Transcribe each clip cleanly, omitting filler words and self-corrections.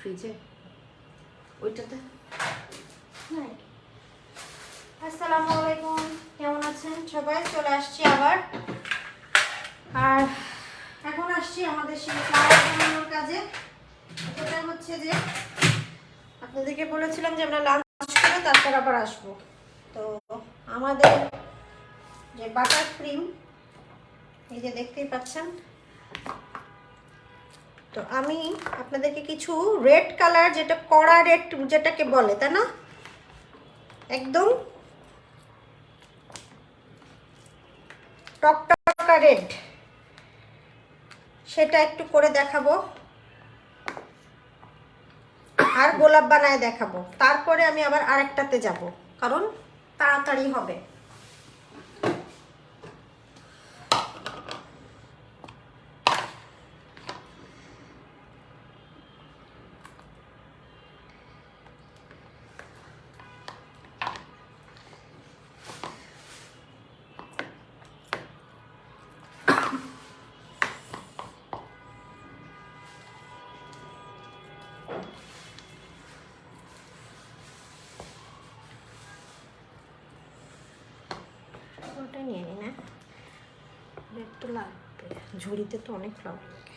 ফ্রিজে ওইটাতে। আসসালামু আলাইকুম, কেমন আছেন সবাই? চলে আসছি আবার, আর এখন আসছি আমাদের সেই ফ্লাওয়ার বানানোর কাজে। এটা হচ্ছে যে আপনাদেরকে বলেছিলাম যে আমরা লাঞ্চ করে তারপর আবার আসবো। তো আমাদের যে বাটার ক্রিম, এই যে দেখতেই পাচ্ছেন, তো আমি আপনাদেরকে কিছু রেড কালার, যেটা কড়া রেড যেটাকে বলে, তাই না, একদম টকটকা রেড, সেটা একটু করে দেখাবো আর গোলাপ বানায় দেখাবো। তারপরে আমি আবার আরেকটাতে যাব, কারণ তাড়াতাড়ি হবে। ওটা নিয়ে নি না, রেড তো লাগবে, ঝুড়িতে তো অনেক ফ্লাওয়ার লাগে।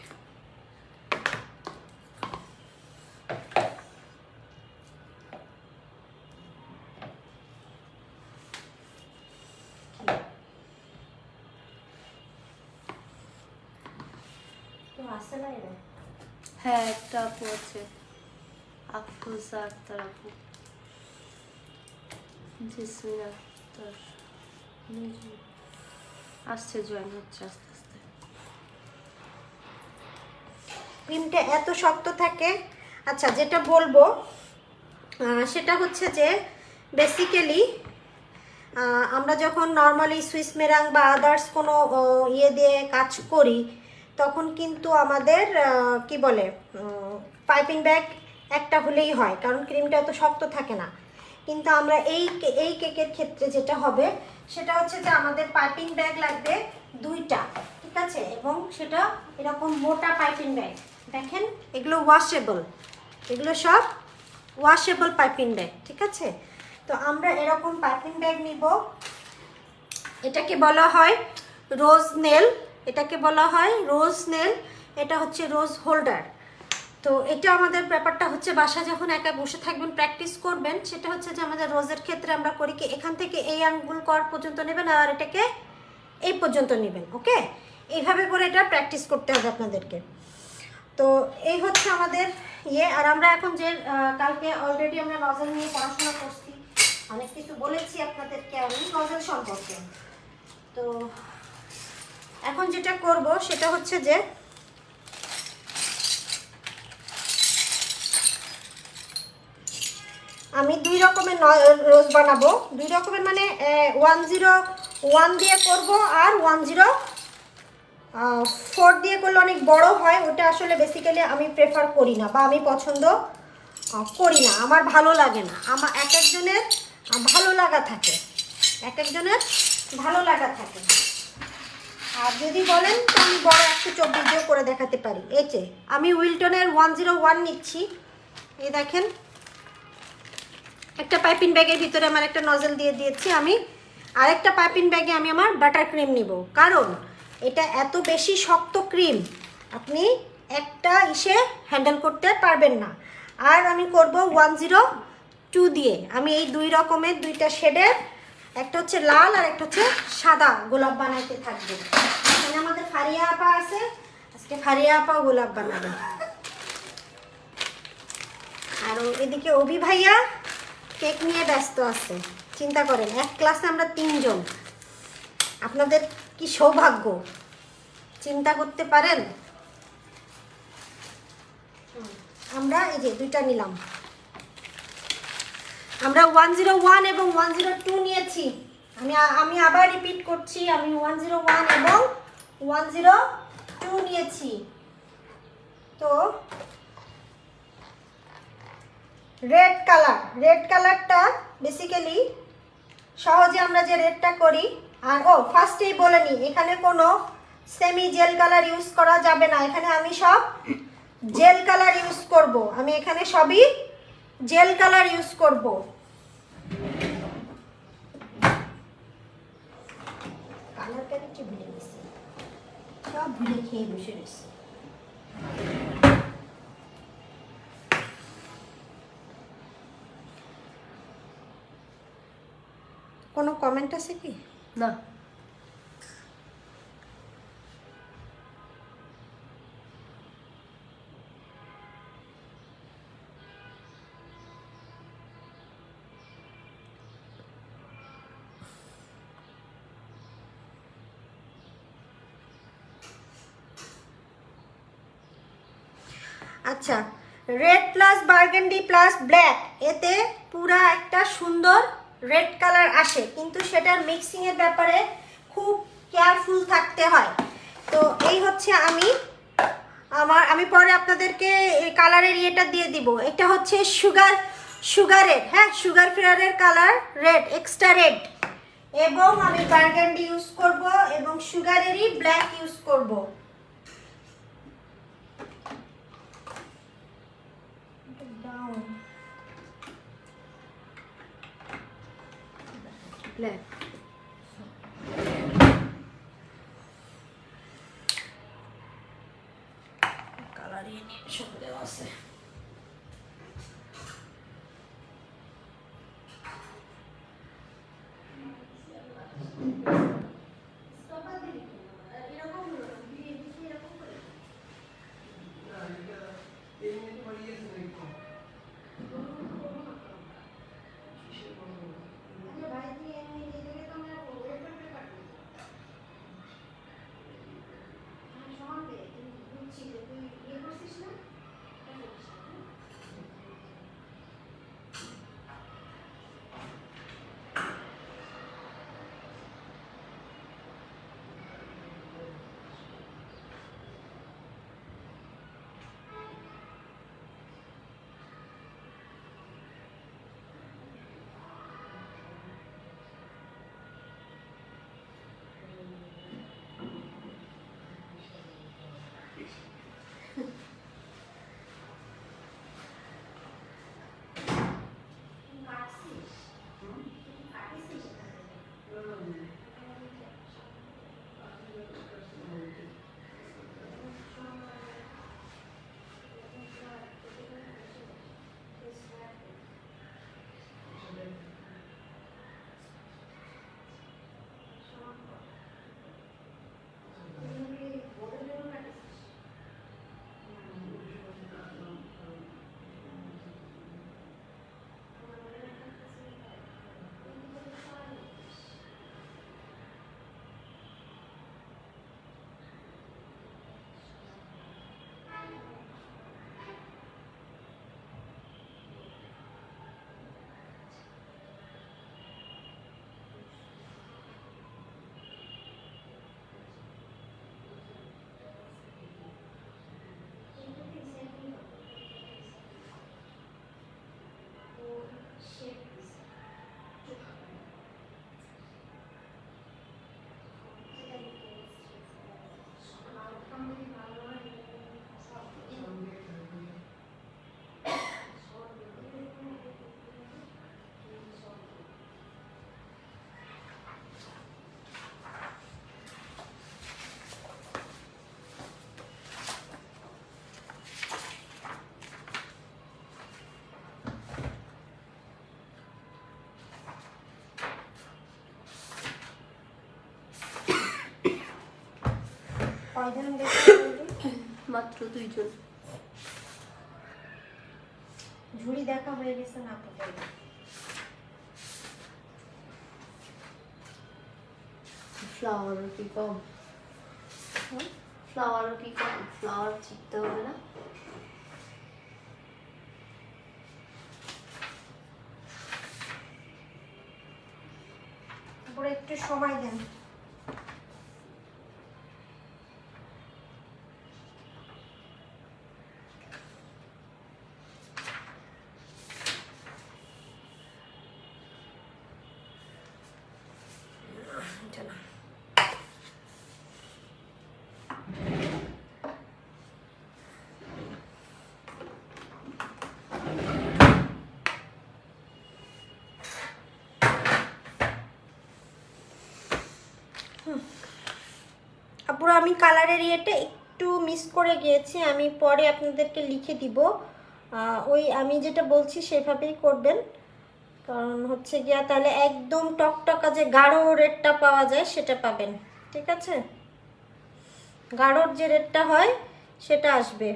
তো আসে না এরা? হ্যাঁ, একটা আপু আছে, আফরোজা আক্তার আপু, জেসমিন আক্তার আসছে, জয়েন হচ্ছে আস্তে আস্তে। ক্রিমটা এত শক্ত থাকে। আচ্ছা, যেটা বলবো সেটা হচ্ছে যে বেসিক্যালি আমরা যখন নর্মালি সুইস মেরাং বা আদার্স কোনো ইয়ে দিয়ে কাজ করি, তখন কিন্তু আমাদের কি বলে, পাইপিং ব্যাগ একটা হলেই হয়, কারণ ক্রিমটা এত শক্ত থাকে না। কিন্তু আমরা এই কেকের ক্ষেত্রে যেটা হবে সেটা হচ্ছে যে আমাদের পাইপিং ব্যাগ লাগবে দুইটা, ঠিক আছে, এবং সেটা এরকম মোটা পাইপিং ব্যাগ। দেখেন, এগুলো ওয়াশেবল, এগুলো সব ওয়াশেবল পাইপিং ব্যাগ, ঠিক আছে। তো আমরা এরকম পাইপিং ব্যাগ নিব। এটাকে বলা হয় রোজ নেল, এটাকে বলা হয় রোজ নেল, এটা হচ্ছে রোজ হোল্ডার। তো এটা আমাদের ব্যাপারটা হচ্ছে, বাসায় যখন একা বসে থাকবেন প্র্যাকটিস করবেন, সেটা হচ্ছে যে আমাদের রোজের ক্ষেত্রে আমরা করি কি, এখান থেকে এই আঙ্গুল কর পর্যন্ত নেবেন আর এটাকে এই পর্যন্ত নেবেন, ওকে। এইভাবে করে এটা প্র্যাকটিস করতে হবে আপনাদেরকে। তো এই হচ্ছে আমাদের ইয়ে। আর আমরা এখন যে কালকে অলরেডি আমরা নজল নিয়ে পড়াশোনা করছি, অনেক কিছু বলেছি আপনাদেরকে আমি নজল সম্পর্কে। তো এখন যেটা করব সেটা হচ্ছে যে আমি দুই রকমের রোজ বানাবো। দুই রকমের মানে 101 দিয়ে করব, আর 104 দিয়ে করলে অনেক বড় হয়, ওটা আসলে বেসিক্যালি আমি প্রেফার করি না বা আমি পছন্দ করি না, আমার ভালো লাগে না। আমার এক একজনের ভালো লাগা থাকে, এক একজনের ভালো লাগা থাকে। আর যদি বলেন তো আমি বড় 124 দিয়ে করে দেখাতে পারি। এই যে আমি উইলটনের 101 নিচ্ছি, এই দেখেন, একটা পাইপিং ব্যাগের ভিতরে আমার একটা নজল দিয়ে দিয়েছি। আমি আরেকটা পাইপিং ব্যাগে আমি আমার বাটার ক্রিম নিব, কারণ এটা এত বেশি শক্ত ক্রিম আপনি একটা ইসে হ্যান্ডেল করতে পারবেন না। আর আমি করব 102 দিয়ে। আমি এই দুই রকমের দুইটা শেডের, একটা হচ্ছে লাল আর একটা হচ্ছে সাদা গোলাপ বানাইতে থাকবে। এখানে আমাদের ফারিয়া আপা আছে, আজকে ফারিয়া আপা গোলাপ বানাবে। আর এদিকে অভি ভাইয়া কেক নিয়ে ব্যস্ত আছে। চিন্তা করেন, এক ক্লাসে আমরা 3 জন, আপনাদের কি সৌভাগ্য, চিন্তা করতে পারেন। আমরা এই যে দুইটা নিলাম, আমরা 101 এবং 102 নিয়েছি। আমি আবার রিপিট করছি, আমি 101 এবং 102 নিয়েছি। তো রেড কালারটা বেসিক্যালি সহজে আমরা যে রেডটা করি। আর ফার্স্টেই বলে নিই, এখানে কোনো সেমি জেল কালার ইউজ করা যাবে না। এখানে আমি সব জেল কালার ইউজ করব। আমি এখানে সবই জেল কালার ইউজ করব। কালারটা কিছু ভুলে গেছি, সব ভুলে খেয়ে বসে রয়েছে। কোনো কমেন্ট আছে কি? না। আচ্ছা, red plus burgundy plus black, এতে পুরা একটা সুন্দর রেড কালার আসে, কিন্তু সেটার মিক্সিংয়ের ব্যাপারে খুব কেয়ারফুল থাকতে হয়। তো এই হচ্ছে আমি পরে আপনাদেরকে এই কালারের ইয়েটা দিয়ে দিব। এটা হচ্ছে সুগারের, হ্যাঁ, সুগার ফ্লেয়ারের কালার রেড, এক্সট্রা রেড, এবং আমি বার্গেন্ডি ইউজ করব এবং সুগারেরই ব্ল্যাক ইউজ করব। ব্ল্যাক। কালার নিয়ে সব দেওয়া আছে। মাত্র 2 জন। ঝুড়ি দেখা হয়ে গেছে না আপনাদের? ফ্লাওয়ারও কি কম? ফ্লাওয়ারও কি কম? ফ্লাওয়ার চিপতে হবে না? তারপরে একটু সময় দেন। আপুরা আমি কালারের ইয়েটা একটু মিস করে গিয়েছি, আমি পরে আপনাদেরকে লিখে দিব। ওই আমি যেটা বলছি সেভাবেই করবেন, কারণ হচ্ছে গিয়া তাহলে একদম টকটকা যে গাঢ় রেডটা পাওয়া যায় সেটা পাবেন। ঠিক আছে, গাঢ়র যে রেডটা হয় সেটা আসবে।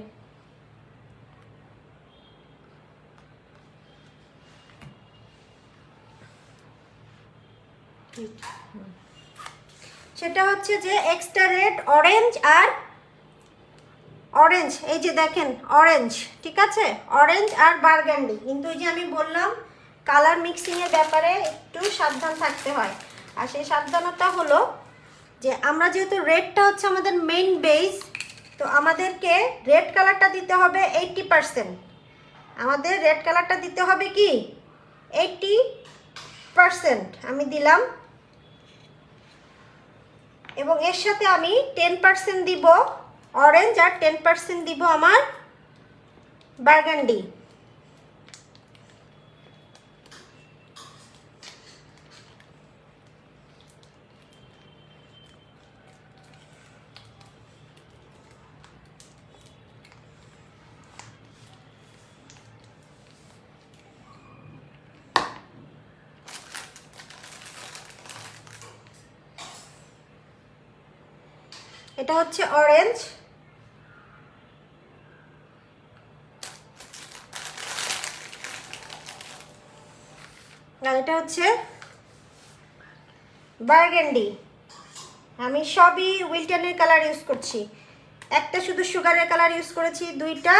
সেটা হচ্ছে যে এক্সট্রা রেড, অরেঞ্জ আর অরেঞ্জ, এই যে দেখেন অরেঞ্জ, ঠিক আছে, অরেঞ্জ আর বার্গান্ডি। কিন্তু ওই যে আমি বললাম কালার মিক্সিংয়ের ব্যাপারে একটু সাবধান থাকতে হয়। আর সেই সাবধানতা হলো যে আমরা যেহেতু রেডটা হচ্ছে আমাদের মেইন বেস, তো আমাদেরকে রেড কালারটা দিতে হবে 80%। আমাদের রেড কালারটা দিতে হবে কি 80% আমি দিলাম, এবং এর সাথে আমি 10% দিব অরেঞ্জ আর 10% দিব আমার বার্গান্ডি। এটা হচ্ছে অরেঞ্জ, আর এটা হচ্ছে বার্গান্ডি। আমি সবই উইলটনের কালার ইউজ করছি, একটা শুধু সুগারের কালার ইউজ করেছি, দুইটা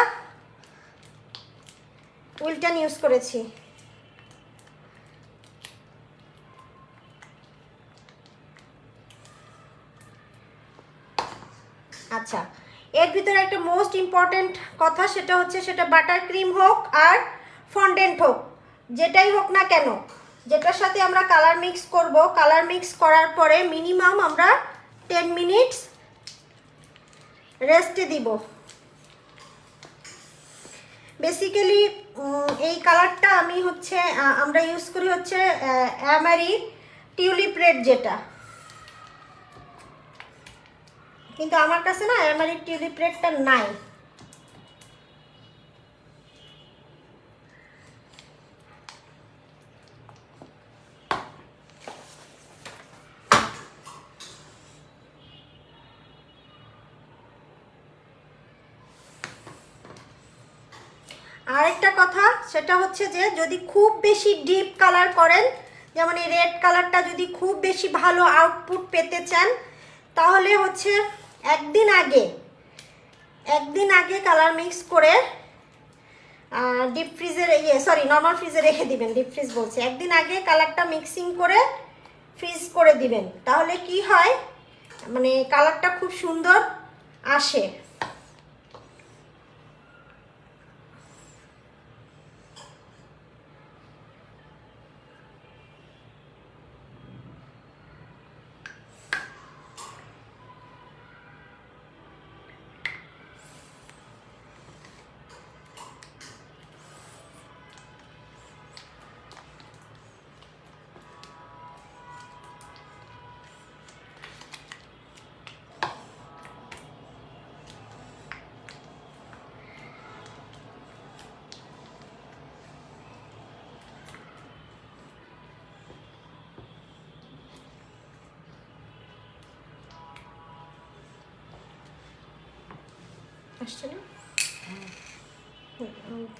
উইলটন ইউজ করেছি। আচ্ছা, এর ভিতরে একটা মোস্ট ইম্পর্টেন্ট কথা, সেটা হচ্ছে সেটা বাটার ক্রিম হোক আর ফন্ডেন্ট হোক, যেটাই হোক না কেন, যেটার সাথে আমরা কালার মিক্স করব, কালার মিক্স করার পরে মিনিমাম আমরা 10 মিনিটস রেস্টে দিব। বেসিক্যালি এই কালারটা আমি হচ্ছে আমরা ইউজ করি হচ্ছে অ্যামারি টিউলিপ রেড, যেটা কিন্তু আমার কাছে না অ্যামারি টিউলিপ রেডটা নাই। আরেকটা কথা, সেটা হচ্ছে যে যদি খুব বেশি ডিপ কালার করেন, যেমন এই রেড কালারটা যদি খুব বেশি ভালো আউটপুট পেতে চান, তাহলে হচ্ছে একদিন আগে কালার মিক্স করে ডিপ ফ্রিজে নর্মাল ফ্রিজে রেখে দিবেন। ডিপ ফ্রিজ বলছি, একদিন আগে কালারটা মিক্সিং করে ফ্রিজ করে দিবেন, তাহলে কি হয় মানে কালারটা খুব সুন্দর আসে। আসছে না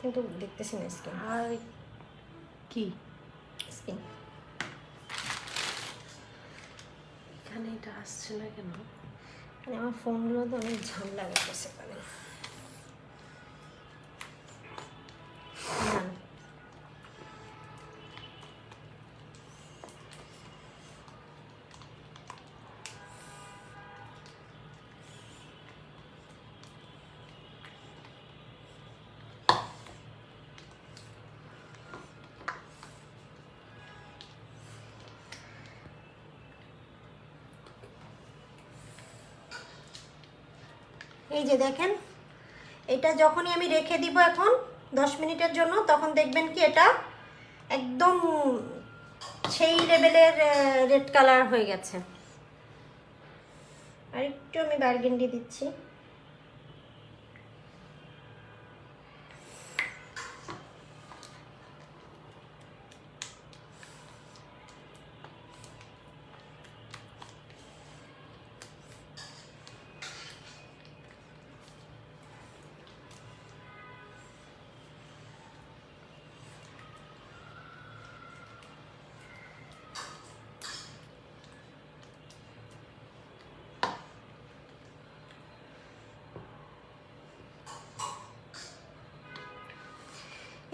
কিন্তু দেখতেছি না স্ক্রিন। আর কি স্ক্রিন এখানে এটা আসছে না কেন? মানে আমার ফোনগুলো তো অনেক ঝামেলা লাগতেছে। এই যে দেখেন, এটা যখনই আমি রেখে দিব এখন 10 মিনিটের জন্য, তখন দেখবেন কি এটা একদম সেই লেভেলের রেড কালার হয়ে গেছে। আর একটু আমি বার্গেন্ডি দিচ্ছি।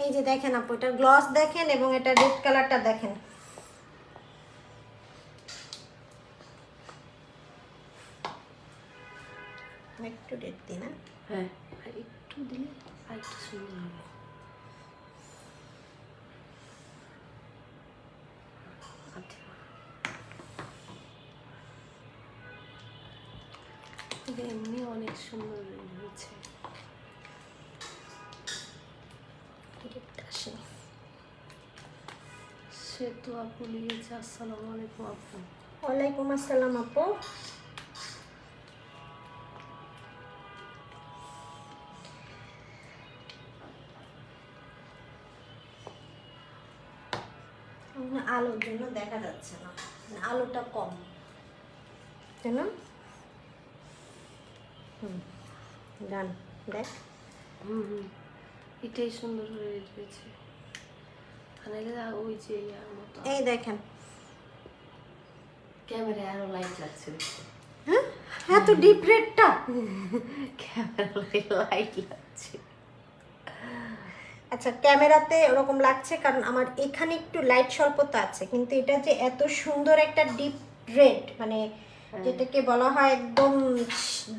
এই যে দেখেন আপু, এটা গ্লস দেখেন এবং এটা রেড কালারটা দেখেন। একটু রেড দিই না? হ্যাঁ, আর একটু দিলে আর একটু সুন্দর হবে। আচ্ছা, এটা এমনি অনেক সুন্দর হয়েছে। সে তো আপু লিখেছে আসসালামু আলাইকুম আপু। ওয়ালাইকুম আসসালাম আপু। আলোর জন্য দেখা যাচ্ছে না, আলোটা কম তাই না? ডান, দেখ। এটাই সুন্দর হয়ে রয়েছে। ওই যে ইয়ার মতো। এই দেখেন, ক্যামেরায় আরো লাইট লাগছে। হ্যাঁ এত ডিপ রেডটা ক্যামেরায় লাইট লাগছে। আচ্ছা, ক্যামেরাতে ওরকম লাগছে কারণ আমার এখানে একটু লাইট স্বল্পতা আছে, কিন্তু এটা যে এত সুন্দর একটা ডিপ রেড, মানে যেটাকে বলা হয় একদম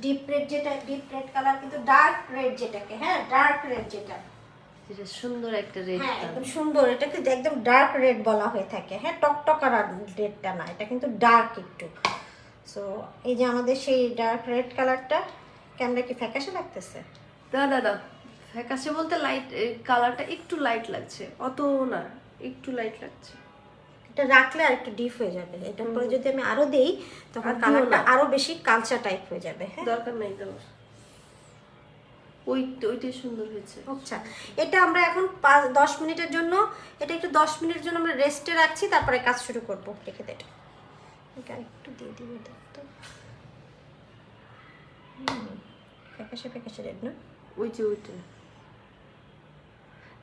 ডিপ রেড, যেটা ডিপ রেড কালার কিন্তু ডার্ক রেড যেটাকে, হ্যাঁ ডার্ক রেড যেটা সুন্দর একটা রেড, হ্যাঁ একদম সুন্দর, এটা কিন্তু একদম ডার্ক রেড বলা হয়ে থাকে। হ্যাঁ, টকটকা রেডটা না, এটা কিন্তু ডার্ক একটু। সো এই যে আমাদের সেই ডার্ক রেড কালারটা, ক্যামেরা কি ফ্যাকাশে লাগতেছে? দাদা ফ্যাকাশে বলতে লাইট কালারটা একটু লাইট লাগছে, অত না, একটু লাইট লাগছে। এটা রাখলে আর একটু ডিপ হয়ে যাবে, এটার পরে যদি আমি আরো দেই তখন কালারটা আরো বেশি কালচা টাইপ হয়ে যাবে। হ্যাঁ, দরকার নাই দেওয়ার, ওইটাই সুন্দর হয়েছে। আচ্ছা, এটা আমরা এখন 10 মিনিটের জন্য, এটা একটু 10 মিনিটের জন্য আমরা রেস্টে রাখছি, তারপরে কাজ শুরু করবো। রেখে দে এটা একটু দিয়ে দিবি তো। ফ্যাকাশে ফ্যাকাশে রেড না, ওই যে ওইটা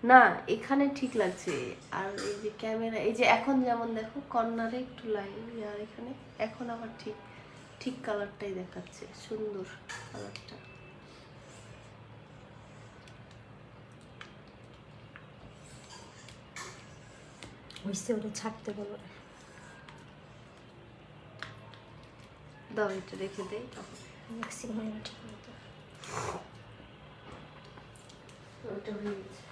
না, এখানে ঠিক লাগছে। আর এই যে ক্যামেরা, এই যে এখন যেমন দেখো কর্নারে একটু লাইন, আর এখানে এখন আবার ঠিক ঠিক কালারটাই দেখাচ্ছে, সুন্দর কালারটা। হইছে, ওটা ছাড়তে বলো। দাও, এটা রেখে দেই, তখন ম্যাক্সিমাম ঠিক মতো ওটা হয়ে গেছে।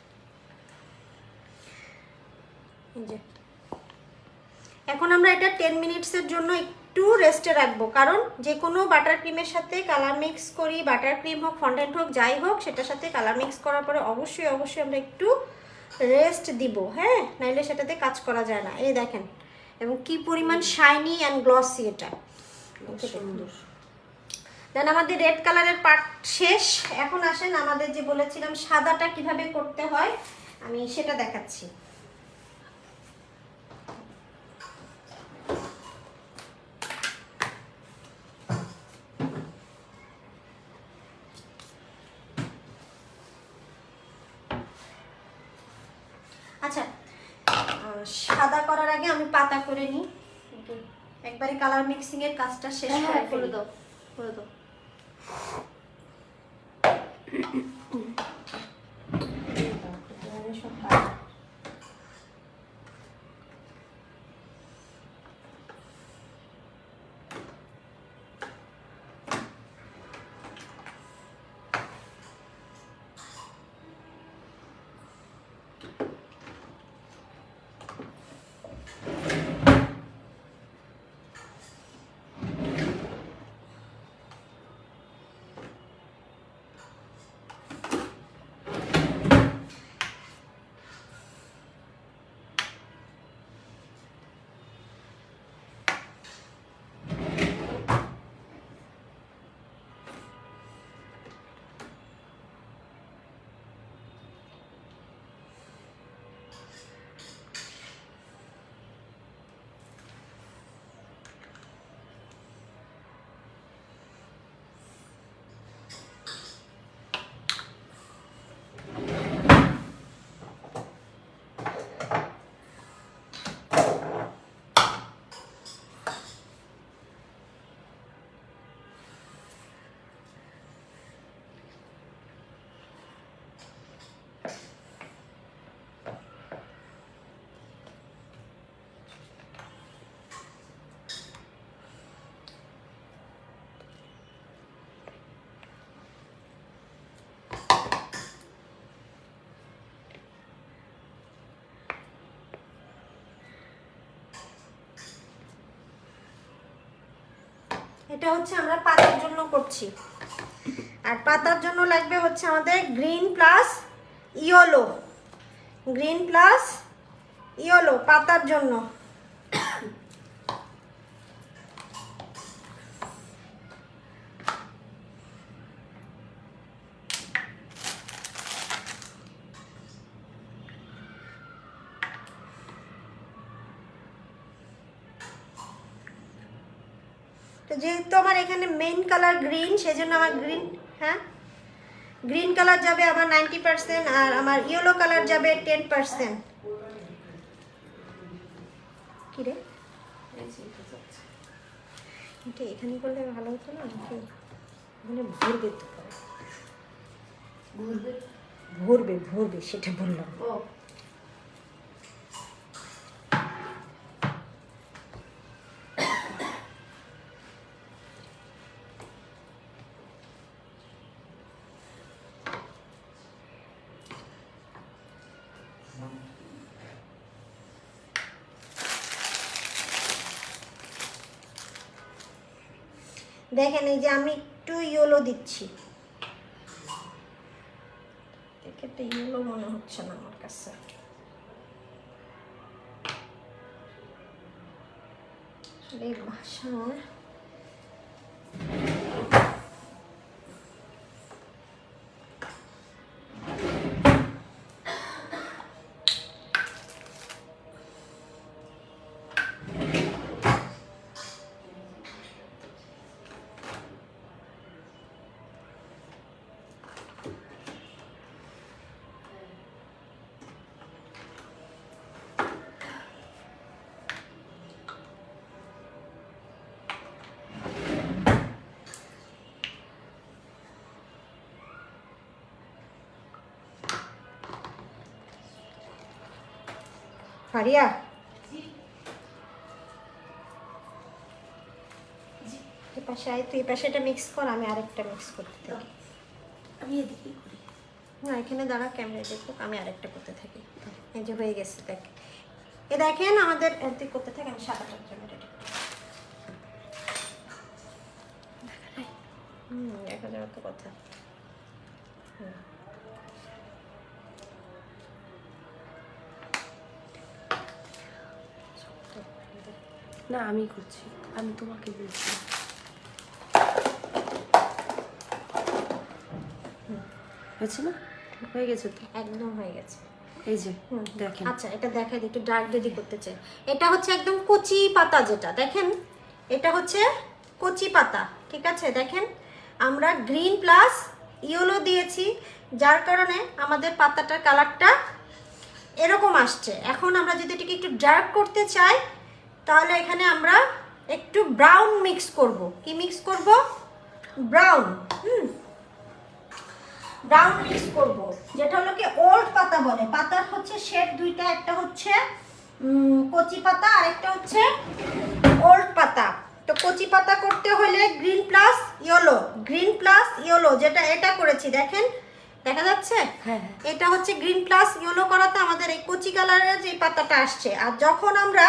এখন আমরা এটা 10 মিনিটসের জন্য একটু রেস্টে রাখবো, কারণ যে কোনো বাটার ক্রিমের সাথে কালার মিক্স করি, বাটার ক্রিম হোক ফন্ডেন্ট হোক যাই হোক, সেটার সাথে কালার মিক্স করার পরে অবশ্যই আমরা একটু রেস্ট দিব। হ্যাঁ, নাইলে সেটাতে কাজ করা যায় না। এই দেখেন, এবং কি পরিমাণ শাইনি অ্যান্ড গ্লসি এটা, সুন্দর। দেন আমাদের রেড কালারের পার্ট শেষ। এখন আসেন আমাদের যে বলেছিলাম সাদাটা কিভাবে করতে হয়, আমি সেটা দেখাচ্ছি। আচ্ছা, সাদা করার আগে আমি পাতা করে নিই, একবারে কালার মিক্সিং এর কাজটা শেষ করে দাও, করে দাও। এটা হচ্ছে আমরা পাতার জন্য করছি, আর পাতার জন্য লাগবে হচ্ছে আমাদের green plus yellow, green plus yellow পাতার জন্য। তো যেহেতু আমার এখানে মেইন কালার গ্রিন, সেজন্য আমার গ্রিন, হ্যাঁ গ্রিন কালার যাবে আমার 90%, আর আমার ইয়েলো কালার যাবে 10%। কি রে, এটা এখানে করলে ভালো হতো না? মানে ভরবে তো, ভরবে ভরবে সেটা বললাম। দেখেন এই যে আমি একটু ইয়েলো দিচ্ছি, এটা ইয়েলো মনে হচ্ছে না আমার কাছে। এই ভাষার ফারিয়া, এই পাশে আয়, তুই এই পাশে এটা মিক্স কর, আমি আরেকটা মিক্স করতে থাকি। আমি এদিকেই করি। না এখানে দাঁড়া, ক্যামেরা দেখুক, আমি আরেকটা করতে থাকি। এই যে হয়ে গেছে, দেখ এ দেখেন আমাদের, তুই করতে থাকি, আমি সাদাটার জন্য রেডি। দেখা যাওয়ার তো কথা। না আমি করছি, আমি তোমাকে বলছি। হয়েছে না? হয়ে গেছে তো, একদম হয়ে গেছে। এই যে দেখেন। আচ্ছা এটা দেখাই দিই, একটু ডার্ক যদি করতে চাই। এটা হচ্ছে একদম কচি পাতা, যেটা দেখেন এটা হচ্ছে কচি পাতা, ঠিক আছে? দেখেন আমরা গ্রিন প্লাস ইয়েলো দিয়েছি, যার কারণে আমাদের পাতাটার কালারটা এরকম আসছে। এখন আমরা যদি এটাকে একটু ডার্ক করতে চাই, তাহলে এখানে আমরা একটু ব্রাউন মিক্স করব। কি মিক্স করব? ব্রাউন। ব্রাউন মিক্স করব, যেটা হলো কি ওল্ড পাতা বলে। পাতার হচ্ছে শেড দুইটা, একটা হচ্ছে কচি পাতা আর একটা হচ্ছে ওল্ড পাতা। তো কচি পাতা করতে হলে green plus yellow, green plus yellow, যেটা এটা করেছি দেখেন, দেখা যাচ্ছে? হ্যাঁ, এটা হচ্ছে গ্রিন প্লাস ইয়েলো করাতে আমাদের এই কচি কালারের যে পাতাটা আসছে। আর যখন আমরা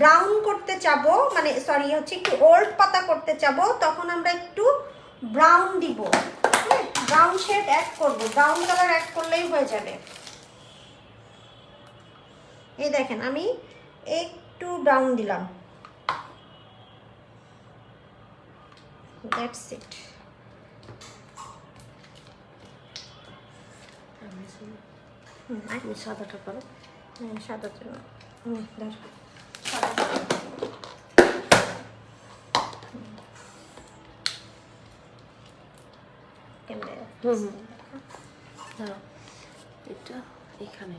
ব্রাউন করতে চাবো, মানে সরি হচ্ছে একটু ওল্ড পাতা করতে চাবো, তখন আমরা একটু ব্রাউন দিব, ব্রাউন শেড অ্যাড করব, ব্রাউন কালার অ্যাড করলেই হয়ে যাবে। এই দেখেন আমি একটু ব্রাউন দিলাম, দ্যাটস ইট। আমি সাদাটা করো। সাদার জন্য ধর দাঁড়াও, এটা এখানে।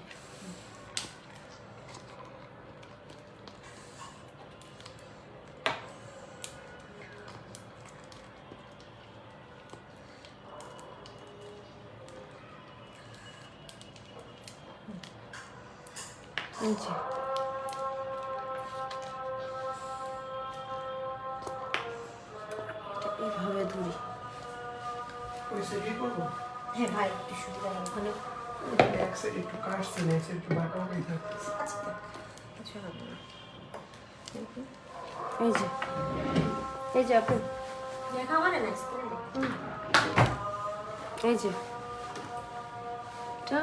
এইভাবে ধরি। হ্যাঁ ভাই একটু সুবিধা হবে ওখানে। একটু কাটছে না, একটু বাঁকা বাঁকাই থাকতেছে। আচ্ছা কিছু হবে না। এই যে এই যে আপু, দেখা মানে না স্ক্রিনে। এই যে এটা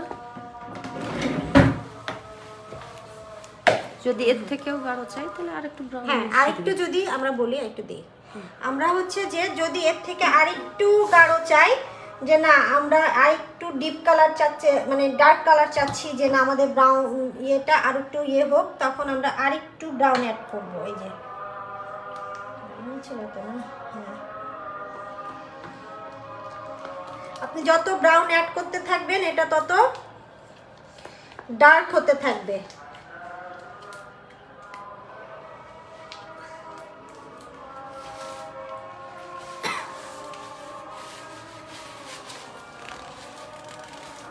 যদি এর থেকেও গাঢ় চাই তাহলে আরেকটু ব্রাউন। হ্যাঁ, আরেকটু যদি আমরা বলি একটু দিই, আমরা হচ্ছে যে যদি এর থেকে আরেকটু গাঢ় চাই, যে না আমরা আরেকটু ডিপ কালার চাচ্ছি, মানে ডার্ক কালার চাচ্ছি, যে না আমাদের ব্রাউন ইয়েটা আর একটু ইয়ে হোক, তখন আমরা আরেকটু ব্রাউন অ্যাড করবো। এই যে ছিল তো না, হ্যাঁ, আপনি যত ব্রাউন অ্যাড করতে থাকবেন এটা তত ডার্ক হতে থাকবে।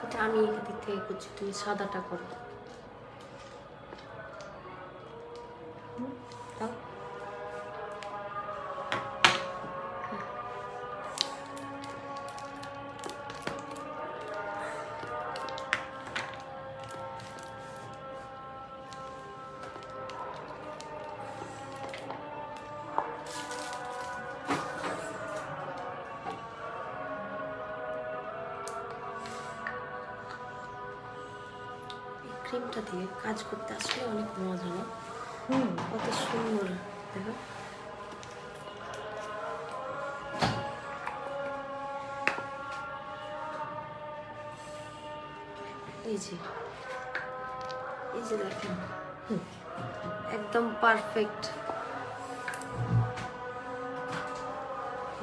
এটা আমি এদিক থেকে করছি, তুমি সাদাটা করো। দাও। ক্রিমটা দিয়ে কাজ করতে আসলে অনেক মজা না? কত সুন্দর দেখো। এই যে দেখেন, একদম পারফেক্ট।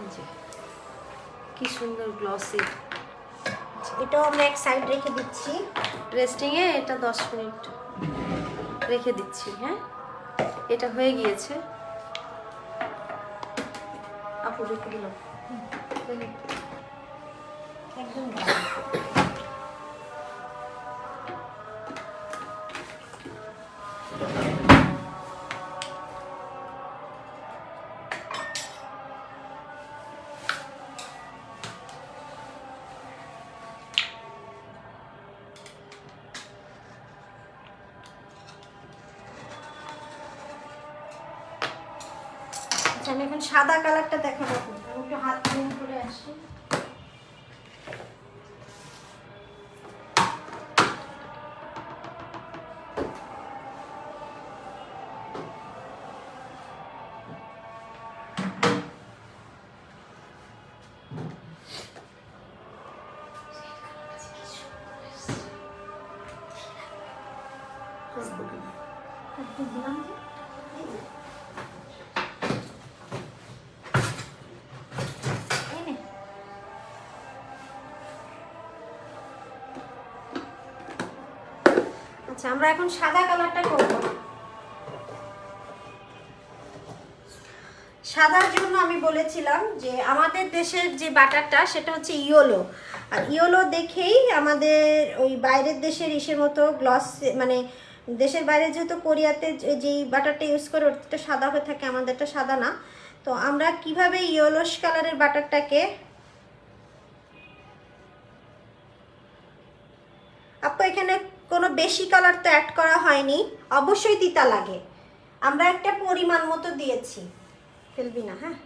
এই যে কি সুন্দর গ্লসি। এটাও আমরা এক সাইড রেখে দিচ্ছি রেস্টিংয়ে, এটা 10 মিনিট রেখে দিচ্ছি। হ্যাঁ, এটা হয়ে গিয়েছে। আপু রেখে দিলাম। একদম। আমি এখন সাদা কালারটা দেখাবো। আমি একটু হাত ক্লিন করে আসি। আচ্ছা, আমরা এখন সাদা কালারটা করব। সাদার জন্য আমি বলেছিলাম যে আমাদের দেশের যে বাটারটা সেটা হচ্ছে ইয়োলো, আর ইয়োলো দেখেই আমাদের ওই বাইরের দেশের ইসের মতো গ্লস, মানে দেশের বাইরে যেহেতু কোরিয়াতে যেই বাটারটা ইউজ করে ওটা সাদা হয়ে থাকে, আমাদেরটা সাদা না। তো আমরা কিভাবে ইয়োলোস কালারের বাটারটাকে, আপু এখানে কোনো বেশি কালার তো অ্যাড করা হয়নি, অবশ্যই তিতা লাগে। আমরা একটা পরিমাণ মতো দিয়েছি, ফেলবি না, হ্যাঁ,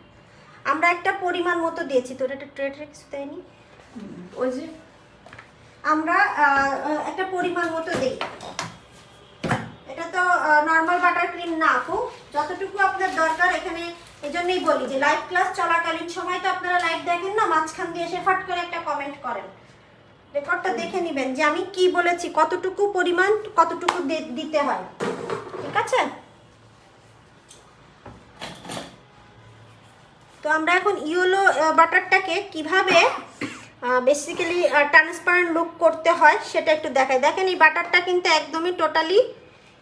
আমরা একটা পরিমাণ মতো দিয়েছি। তোর একটা ট্রেড রেক্স দেয়নি, ওই যে আমরা একটা পরিমাণ মতো দিই। এটা তো নর্মাল বাটার ক্রিম না আপু, যতটুকু আপনার দরকার। এখানে এই জন্যই বলি যে লাইভ ক্লাস চলাকালীন সময় তো আপনারা লাইভ দেখেন না, মাঝখান দিয়ে এসে ফাট করে একটা কমেন্ট করেন। রেকর্ডটা দেখে নেবেন যে আমি কি বলেছি, কতটুকু পরিমাণ কতটুকু দিতে হয়, ঠিক আছে? তো আমরা এখন ইয়োলো বাটারটাকে কিভাবে বেসিক্যালি ট্রান্সপারেন্ট লুক করতে হয় সেটা একটু দেখাই। দেখেন এই বাটারটা কিন্তু একদমই টোটালি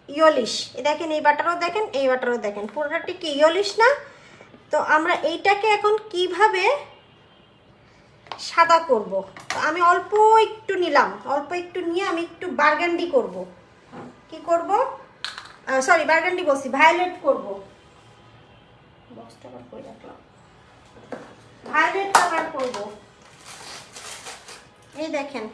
ইয়োলিশ। দেখেন এই বাটারও দেখেন, এই বাটারও দেখেন, পুরোটা ঠিক ইয়োলিশ না? তো আমরা এইটাকে এখন কিভাবে সাদা করব। তো আমি অল্প একটু নিলাম, অল্প একটু নিয়ে আমি একটু বার্গান্ডি করব। কি করব? সরি, বার্গান্ডি বলছি, ভায়োলেট করব। বক্সটা আবার করে রাখলাম, ভায়োলেট কালার করব। এই দেখেন,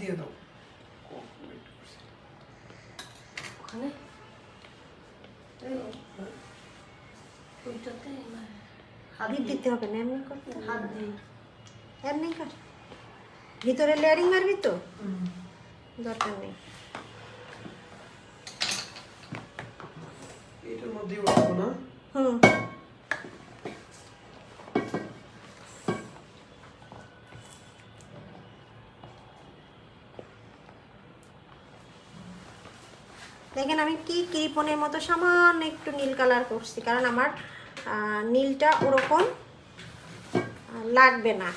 দিয়ে দাও। ওখানে ওইটাতে না, হাত ভিত দিয়ে- দিতে হবে না, এমনি করতে হবে। হাত দিই। এমনি কর, ভিতরে লেয়ারিং মারবি তো, হুম। দরকার নেই। এটার মধ্যেই উঠবো না? হুম, দেখেন আমি কি কৃপণের মতো সামান্য একটু নীল কালার করছি, কারণ আমার নীলটা ওরকম লাগবে না,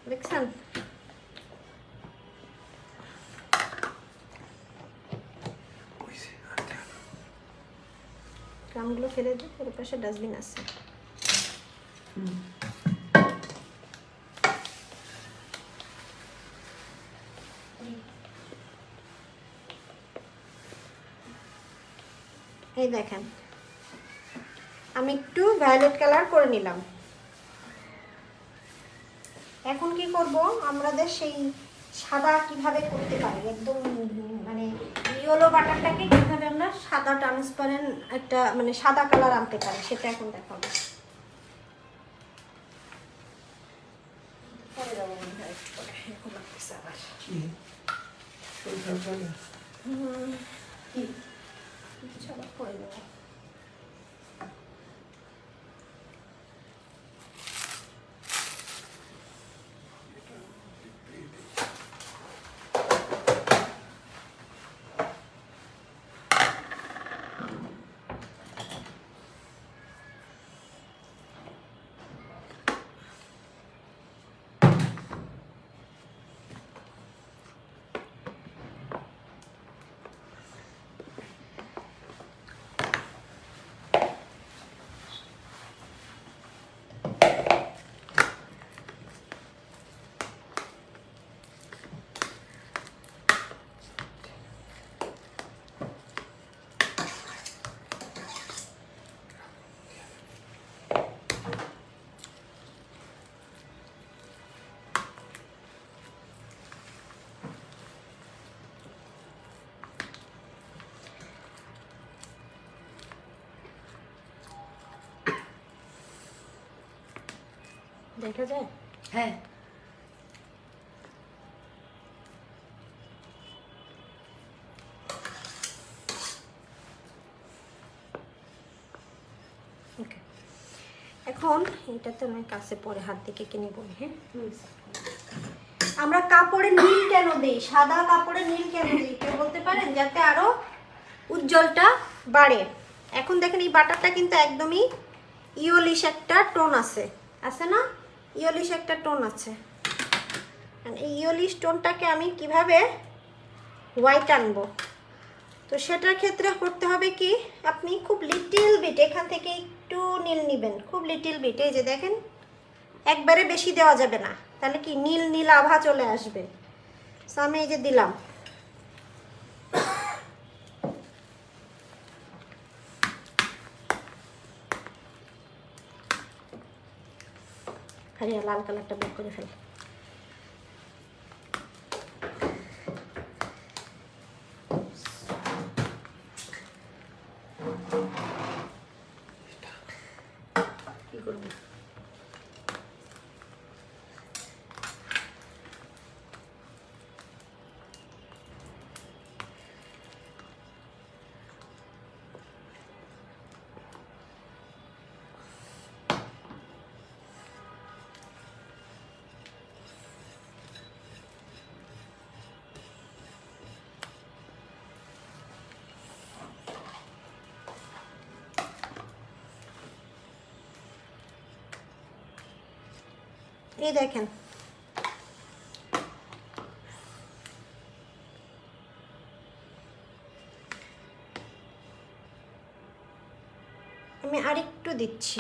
দেখছেন? হইছে, আর দেও না। ড্রামগুলো ফেলে দিই, ওর পাশে ডাস্টবিন আছে। হুম। এই দেখেন আমি একটু ভায়োলেট কালার করে নিলাম। এখন কি করব, আমাদের সেই সাদা কিভাবে করতে পারি, একদম মানে ইয়েলো বাটারটাকে কিভাবে আমরা সাদা ট্রান্সপারেন্ট একটা মানে সাদা কালার আনতে পারি, সেটা এখন দেখাবো। পরে যাবো মনে হয় একটু পরে, এখন লাগতেছে আবার। কি? শরীর খারাপ লাগে? কি কিছু আবার করে দেবো। দেখা যায়? হ্যাঁ, ওকে, এখন এটাতে আমি কাছে পরে হাত দিকে কিনে বলি। হ্যাঁ, আমরা কাপড়ে নীল কেন দেই, সাদা কাপড়ে নীল কেন দিই কেউ বলতে পারেন? যাতে আরো উজ্জ্বলটা বাড়ে। এখন দেখেন এই বাটারটা কিন্তু একদমই ইয়োলিশ একটা টোন আছে, আছে না? ইয়োলিশ একটা টোন আছে। এই ইয়োলিশ টোনটাকে আমি কিভাবে হোয়াইট আনবো, তো সেটার ক্ষেত্রে করতে হবে কি, আপনি খুব লিটিল বিট এখান থেকে একটু নীল নেবেন, খুব লিটিল বিট। এই যে দেখেন, একবারে বেশি দেওয়া যাবে না, তাহলে কি নীল নীল আভা চলে আসবে। সো আমি এই যে দিলাম, খালি লাল কালারটা বের করে ফেল। কি করবো? এই দেখেন আমি আরেকটু দিচ্ছি।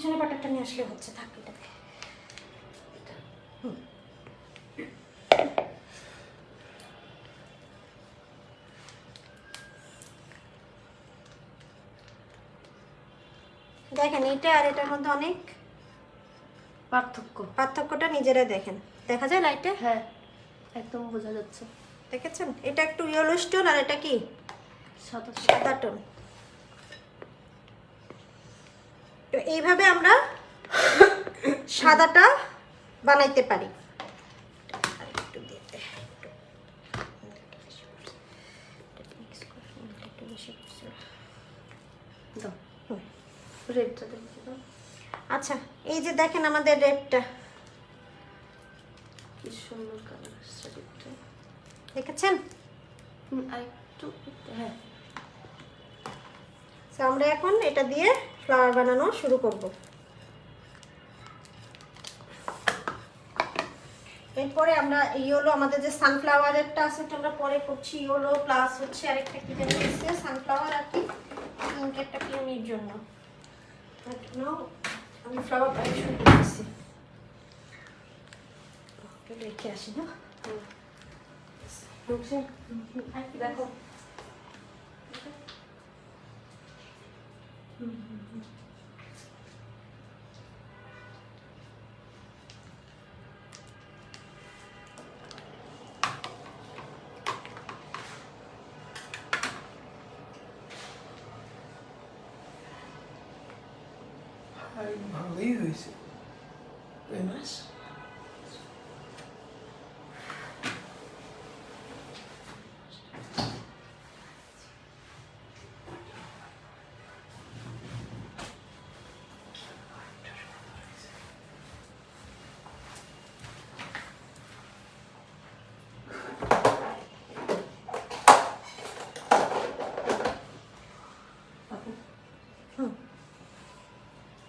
পিছনে পাটাটা নিয়ে আসলে হচ্ছে, থাক এটাতে। দেখেন এটা আর এটার মধ্যে অনেক পার্থক্যটা নিজেরা দেখেন, দেখা যায় লাইটে? হ্যাঁ, একদম বোঝা যাচ্ছে। দেখেছেন? এটা একটু ইয়েলো টোন আর এটা কি সাদা। সাদা টোন। তো এইভাবে আমরা সাদাটা বানাইতে পারি। আরেকটু দিয়ে দে, একটু বেশি করছি। দাও, রেডটা দেখি দাও। আচ্ছা, এই যে দেখেন আমাদের রেডটা, কি সুন্দর কালার আসছে রেডটা। দেখেছেন? আর একটু, হ্যাঁ। তো আমরা এখন এটা দিয়ে ফ্লাওয়ার বানানো শুরু করব। এরপরে আমরা ইয়েলো, আমাদের যে সানফ্লাওয়ারেরটা আছে ওটা আমরা পরে করছি। ইয়েলো প্লাস হচ্ছে আরেকটা কি যেন আছে, সানফ্লাওয়ার আর কি একটা পিওনির জন্য। নাও আমি ফ্লাওয়ার বানিয়ে শুরু করতেছি। ওকে রেখে আসি না, দেখো ভালোই হয়েছে, তাই না?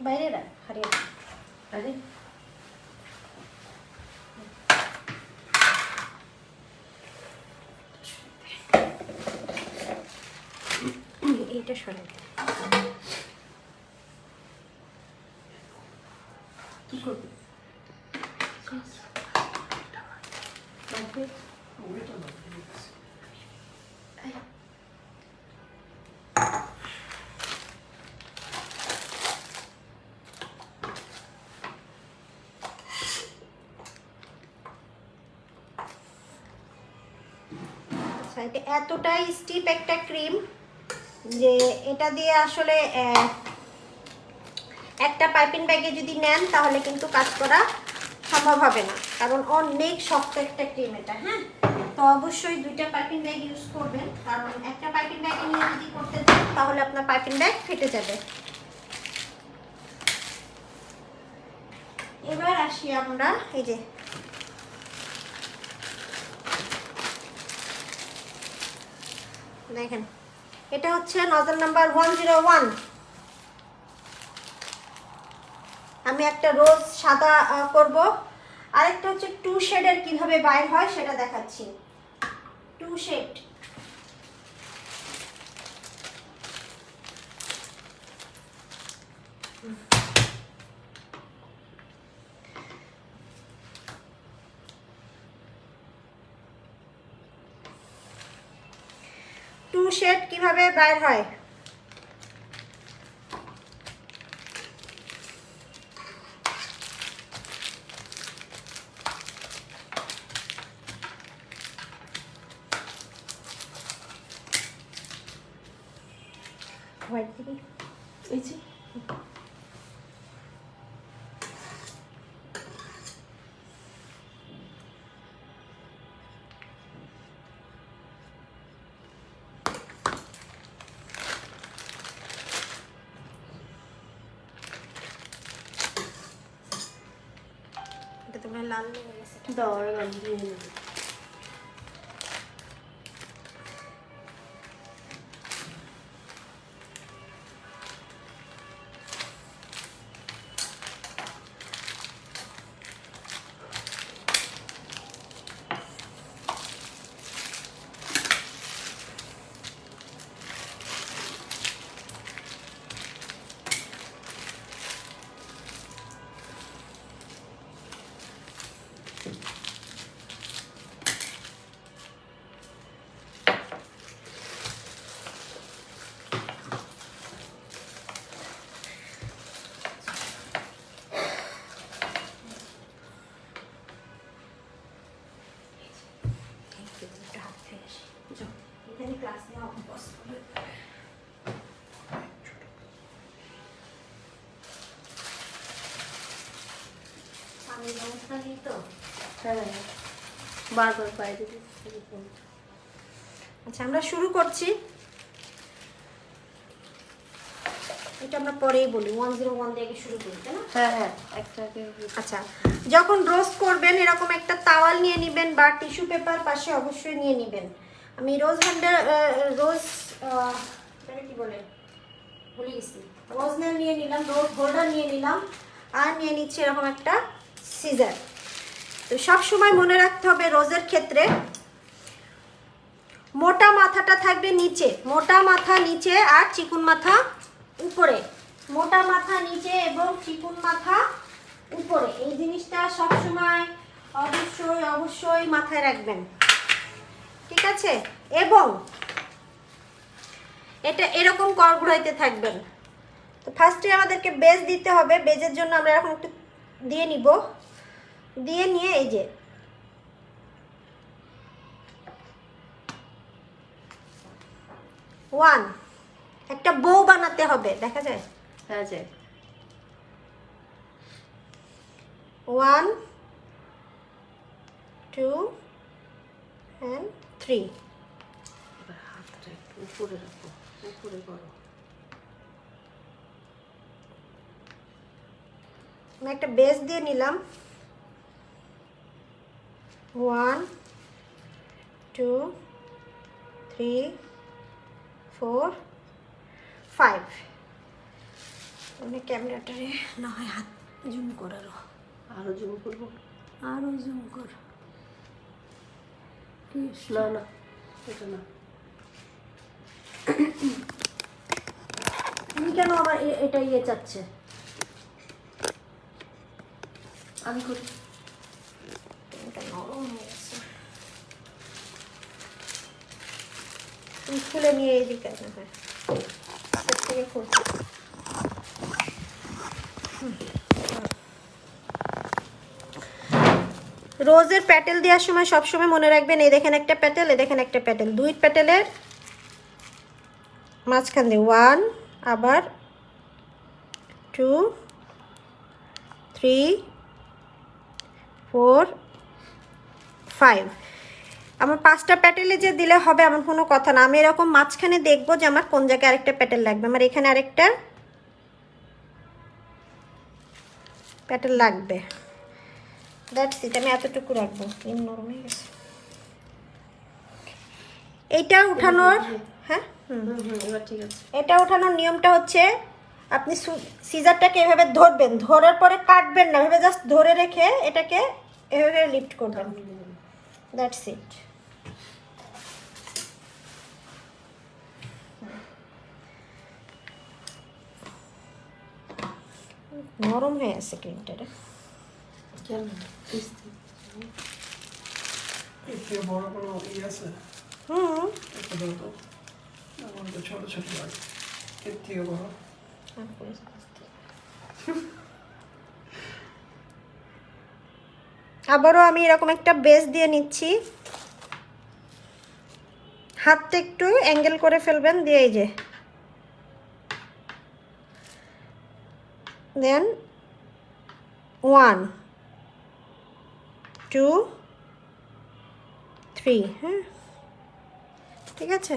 বাইরে রাখ, হারিয়ে রাখ। আরে এইটা সরে কি করবি? ওইটা না, ঠিক আছে। আচ্ছা, এটা এতটাই স্টিপ একটা ক্রিম যে এটা দিয়ে আসলে একটা পাইপিং ব্যাগে যদি নেন তাহলে কিন্তু কাজ করা সম্ভব হবে না, কারণ অনেক শক্ত একটা ক্রিম এটা। হ্যাঁ, তো অবশ্যই দুইটা পাইপিং ব্যাগ ইউজ করবেন, কারণ একটা পাইপিং ব্যাগে নিয়ে যদি করতে চান তাহলে আপনার পাইপিং ব্যাগ ফেটে যাবে। এবার আসি আমরা, এই যে দেখেন এটা হচ্ছে নজল নাম্বার 101। আমি একটা রোজ সাদা করব, আরেকটা হচ্ছে 2 শেডের কিভাবে বাইর হয় সেটা দেখাচ্ছি। 2 শেড, কিভাবে বাইর হয়। হোয়াইট দিবি, এই যে এটা তোমার লাল হয়ে গেছে। দাওয়ার গান দিয়ে নেবে। ওখানেই তো। হ্যাঁ, বারবার বাইরে দিচ্ছে। আচ্ছা আমরা শুরু করছি। এটা আমরা পরেই বলি, 101 থেকে শুরু করি, তাই না? হ্যাঁ হ্যাঁ, একটাকে আচ্ছা, যখন রোস্ট করবেন এরকম একটা তাওয়াল নিয়ে নেবেন বা টিস্যু পেপার পাশে অবশ্যই নিয়ে নেবেন। আমি এটাকে কি বলে ভুলে গেছি, রোজনেল নিয়ে নিলাম, রোজ হোল্ডার নিয়ে নিলাম, আর নিয়ে নিচ্ছি এরকম একটা সিজার। তো সব সময় মনে রাখতে হবে রোজের ক্ষেত্রে মোটা মাথাটা থাকবে নিচে, মোটা মাথা নিচে আর চিকুন মাথা উপরে। মোটা মাথা নিচে এবং চিকুন মাথা উপরে, এই জিনিসটা সবসময় অবশ্যই অবশ্যই মাথায় রাখবেন, ঠিক আছে? এবং এটা এরকম কর ঘুরাইতে থাকবেন। তো ফার্স্টে আমাদেরকে বেজ দিতে হবে। বেজের জন্য আমরা এরকম একটু দিয়ে নিব, দিয়ে নিয়ে এই যে ওয়ান, একটা বউ বানাতে হবে, দেখা যায়? হ্যাঁ যায়। 1 2 and 3। এবার হাতটা একটু উপরে রাখো, উপরে করো। আমি একটা বেস দিয়ে নিলাম, 1 2 3 4 5। আমি ক্যামেরাটারে না হয় হাত জুম করারও, আরো জুম করবো? আরও জুম কর। না না, এটা না। তুমি কেন আবার এটা ইয়ে চাচ্ছে? আমি করি। এটা নরম হয়ে গেছে, তুমি খুলে নিয়ে এইদিকে আসো। হ্যাঁ, সেট থেকে খুল। রোজের প্যাটেল দেওয়ার সময় সবসময় মনে রাখবেন, এই দেখেন একটা প্যাটেল, এই দেখেন একটা প্যাটেল, দুই প্যাটেলের মাঝখান দিয়ে 1, আবার 2 3 4 5। আমার 5টা প্যাটেলে যে দিলে হবে এমন কোনো কথা না। আমি এরকম মাঝখানে দেখবো যে আমার কোন জায়গায় আরেকটা প্যাটেল লাগবে। আমার এখানে আরেকটা প্যাটেল লাগবে, দ্যাটস ইট। আমি এতটুকু রাখবো, নরম হয়ে গেছে। এইটা উঠানোর, হ্যাঁ এবার ঠিক আছে। এটা উঠানোর নিয়মটা হচ্ছে আপনি সিজারটাকে এভাবে ধরবেন, ধরার পরে কাটবেন না, এভাবে জাস্ট ধরে রেখে এটাকে এভাবে লিফট করবেন, দ্যাটস ইট। নরম হয়ে আছে ক্রিমটা। কেন? এর থেকে বড় কোনো আছে? একটা দাও তো, আমার তো ছোট ছোট লাগে। এর থেকে বড়? আবারও আমি এরকম একটা বেস দিয়ে নিচ্ছি, হাতটা একটু অ্যাঙ্গেল করে ফেলবেন, দিয়ে এই যে দেন 1 2 3। হ্যাঁ, ঠিক আছে।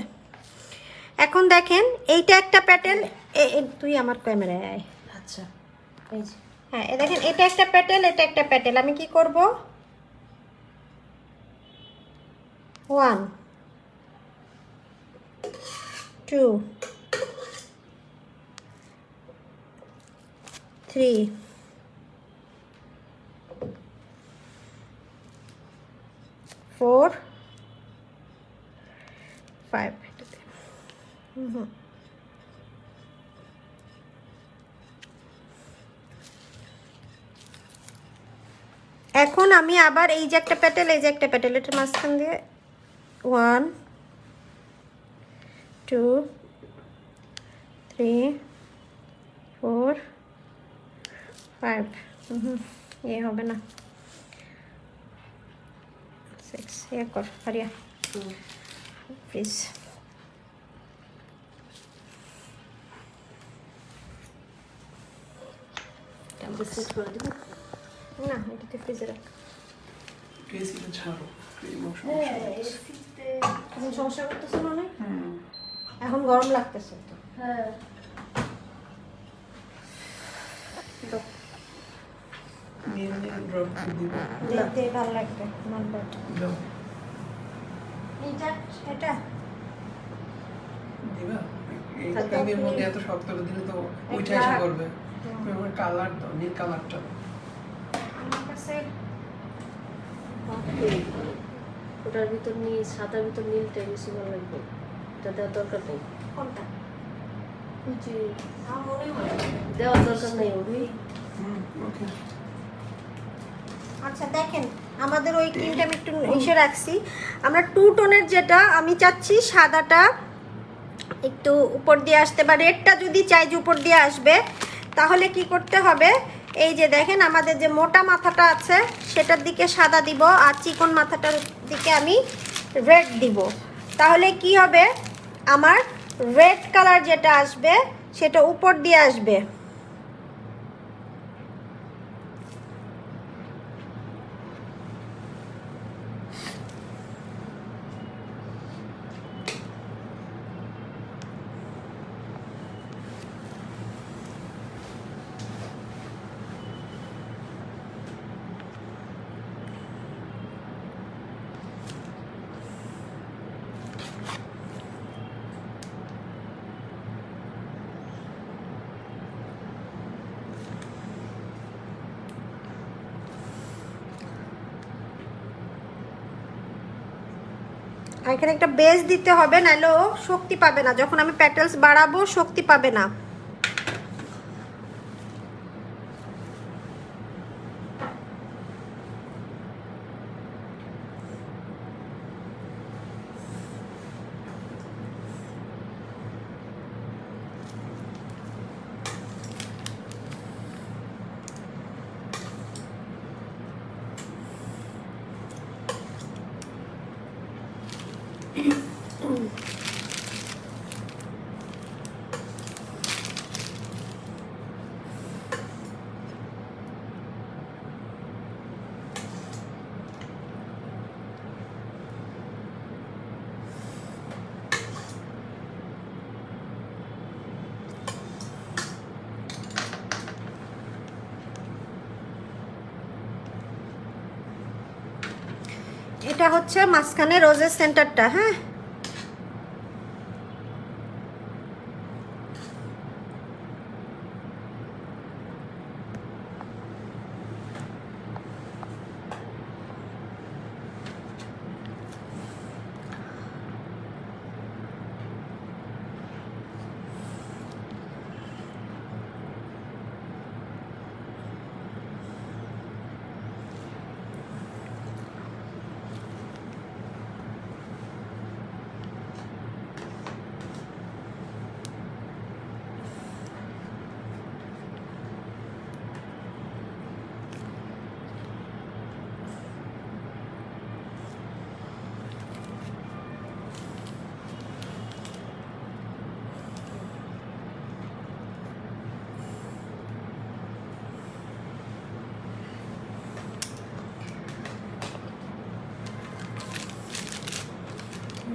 এখন দেখেন এইটা একটা প্যাটেল, তুই আমার ক্যামেরায় আয়। আচ্ছা, এই যে। হ্যাঁ, দেখেন এটা একটা প্যাটেল, এটা একটা প্যাটেল। আমি কি করব, 1 2 3 4 5। এখন আমি আবার এই যে একটা প্যাটেল, এই যে একটা প্যাটেল, এটার মাঝখান দিয়ে 1 2 3 4 5। এ হবে না, 6। এ কর হারিয়া প্লিজ। সেট করে দিব। না এটাতে ফ্রিজে রাখ। এসিটা ছাড়ো, ক্রিমও হ্যাঁ সমস্যা হচ্ছে। এসিতে এখন সমস্যা করতেছে মানে হুম, এখন গরম লাগতেছে তো। হ্যাঁ দাও। নিয়ে ড্রপ করে দিবে। দেখতে ভালো লাগবে নাম্বার। দাও, এইটা এটা দিবা? এই তারপর ক্রিমের তুমি- মধ্যে এত শক্ত করে দিলে তো উঠে একটা- এসে করবে। তুমি আমার কালার দাও, নীল কালারটা দাও। আমার কাছে এই, ওটার ভিতর নীল, সাদার ভিতর নীলটাই বেশি ভালো লাগবে, এটা দেওয়ার দরকার নেই। কোনটা ওই যে আমার মনে হয়। দেওয়ার দরকার নেই ওই। হুম, ওকে। আচ্ছা দেখেন আমাদের ওই ক্রিমটা আমি একটু এসে রাখছি। আমরা 2 টোনের যেটা আমি চাচ্ছি সাদাটা একটু উপর দিয়ে আসতে, বা রেডটা যদি চাই যে উপর দিয়ে আসবে, তাহলে কি করতে হবে, এই যে দেখেন আমাদের যে মোটা মাথাটা আছে সেটার দিকে সাদা দিব, আর চিকন মাথাটার দিকে আমি রেড দিব। তাহলে কি হবে, আমার রেড কালার যেটা আসবে সেটা উপর দিয়ে আসবে। আর এখানে একটা বেস দিতে হবে, নাহলে ও শক্তি পাবে না, যখন আমি প্যাটেলস বাড়াবো শক্তি পাবে না। এটা হচ্ছে মাঝখানে রোজের সেন্টারটা। হ্যাঁ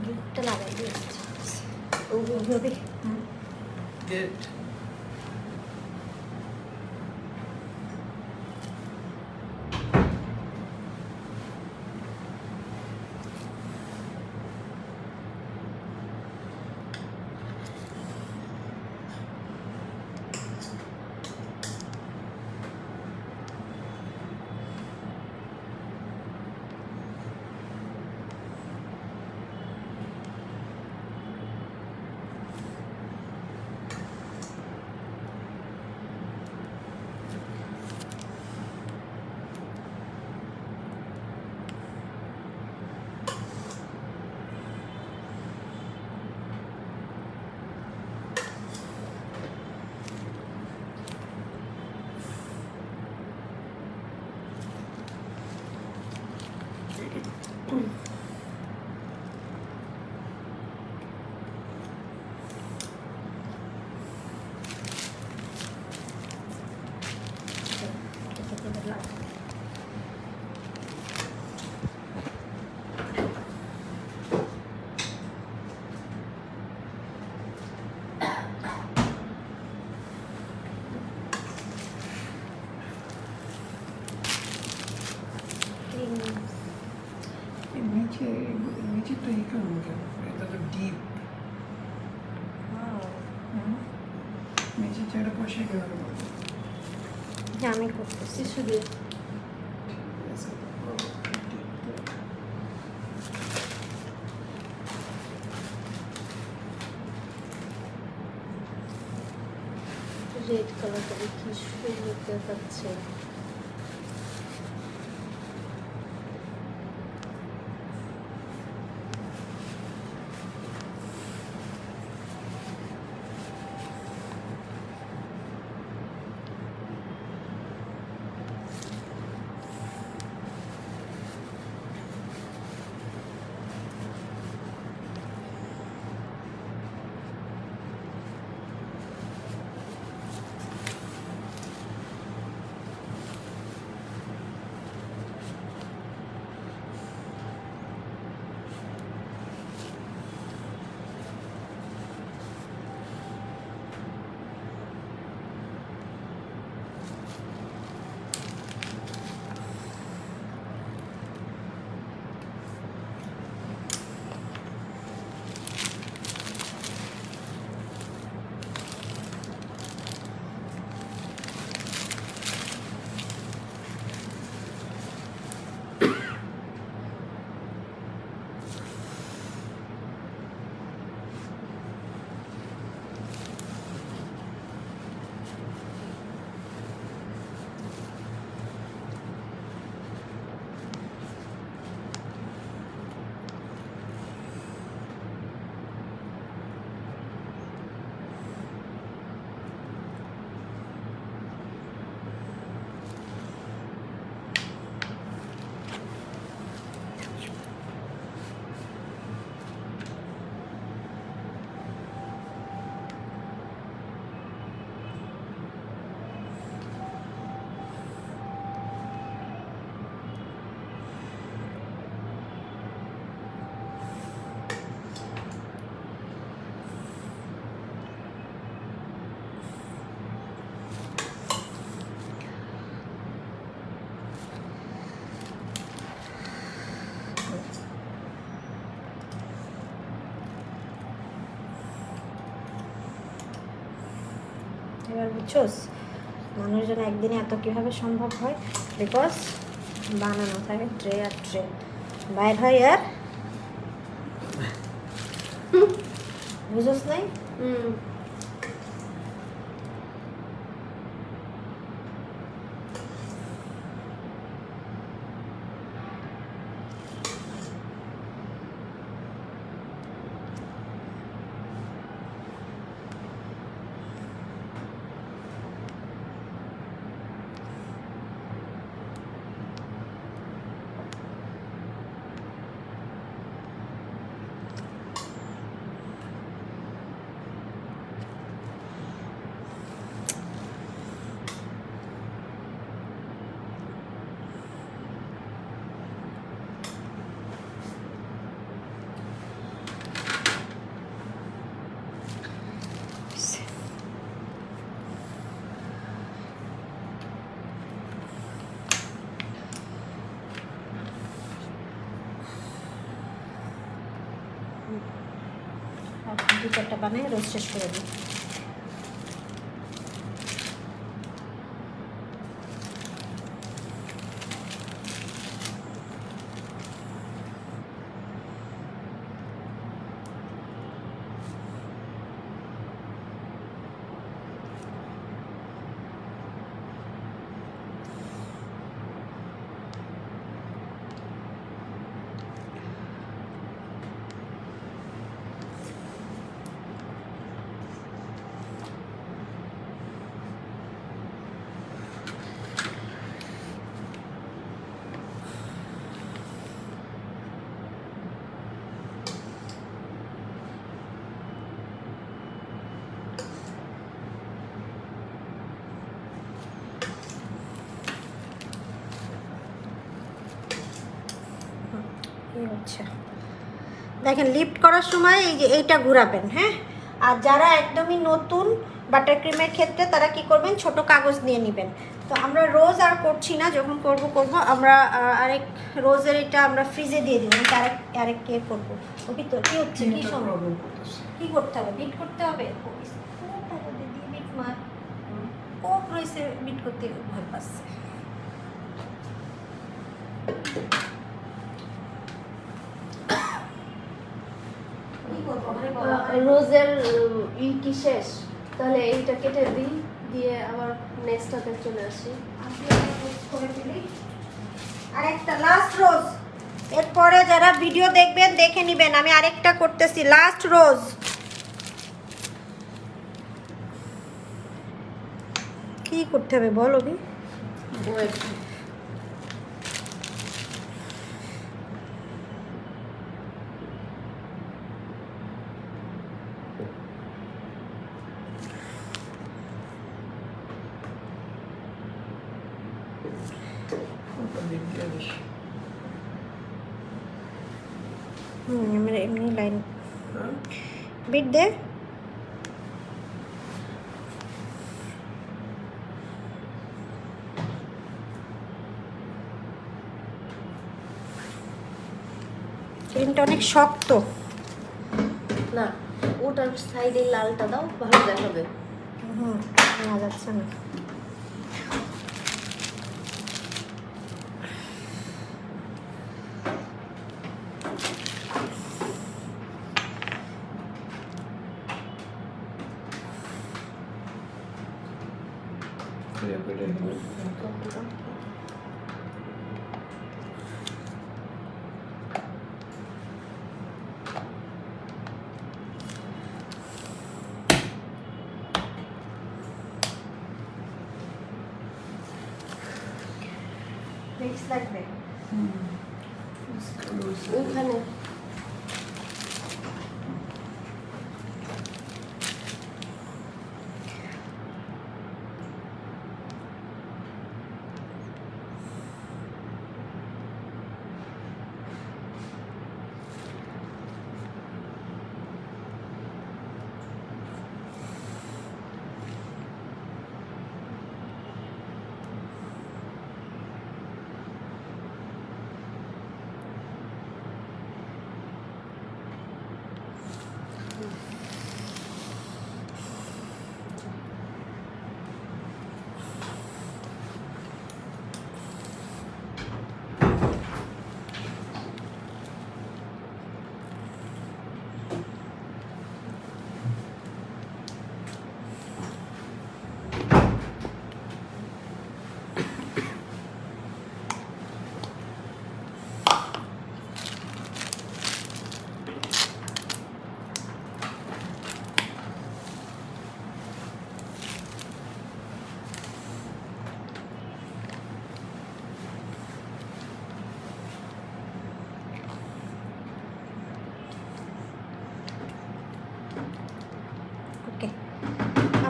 গিফটটা লাগাই দিয়েছি ওইভাবে। Good. নিচেরটা ই কেমন কেন? এটা তো ডিপ। নিচের জায়গাটা পয়সা কেন? হ্যাঁ আমি করতেছি। টিস্যু দিয়ে রেড কালারটা কি সুন্দর দেখাচ্ছে। এবার বুঝছোস মানুষজন একদিনে এত কিভাবে সম্ভব হয়? বিকজ বানানো থাকে ট্রে আর ট্রে, বাইর হয় আর বুঝোস নাই? দু চারটা বানায় রোজ শেষ করে দিই। এই হচ্ছে, দেখেন লিফট করার সময় এই যে এইটা ঘোরাবেন, হ্যাঁ আর যারা একদমই নতুন বাটার ক্রিমের ক্ষেত্রে তারা কি করবেন, ছোট কাগজ নিয়ে নেবেন। তো আমরা রোজ আর করছি না, যখন করব আমরা আরেক রোজের এটা আমরা ফ্রিজে দিয়ে দিব, আরেক কে করবো। ওকে তো কি হচ্ছে, কি সময় কি করতে হবে, বিট করতে হবে। দিদি বিট মার ও রয়েছে, বিট করতে ভয় পাচ্ছে। রোজের কি শেষ? তাহলে এইটা কেটে দিই, দিয়ে আবার নেক্সটটাতে চলে আসি। আর একটা লাস্ট রোজ, এরপরে যারা ভিডিও দেখবেন দেখে নেবেন, আমি আরেকটা করতেছি লাস্ট রোজ। কি করতে হবে বল অভি? এমনি লাইন বিট দে। ক্রিমটা অনেক শক্ত না, ওটার সাইডে লালটা দাও, ভালো দেখাবে। না যাচ্ছে না। মিক্স লাগবে ওখানে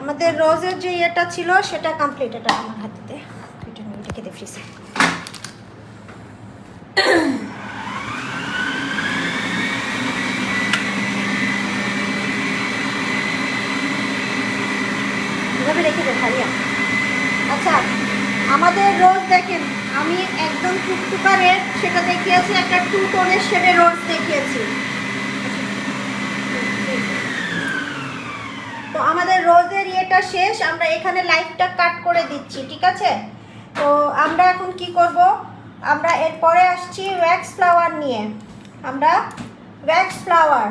আমাদের রোজের যে ইয়েটা ছিল সেটা কমপ্লিট। এটা আমার হাতে এটা নিয়ে রেখে দে ফ্রিজে। এভাবে রেখে দে ভাইয়া। আচ্ছা, আমাদের রোজ দেখেন, আমি একদম টুকটুকা রেড সেটা দেখিয়েছি, একটা 2 টোনের শেডের রোজ দেখিয়েছি। তো আমাদের রোজের ইয়েটা শেষ, আমরা এখানে লাইটটা কাট করে দিচ্ছি, ঠিক আছে? তো আমরা এখন কি করব, আমরা এরপরে আসছি ওয়্যাক্স ফ্লাওয়ার নিয়ে। আমরা ওয়্যাক্স ফ্লাওয়ার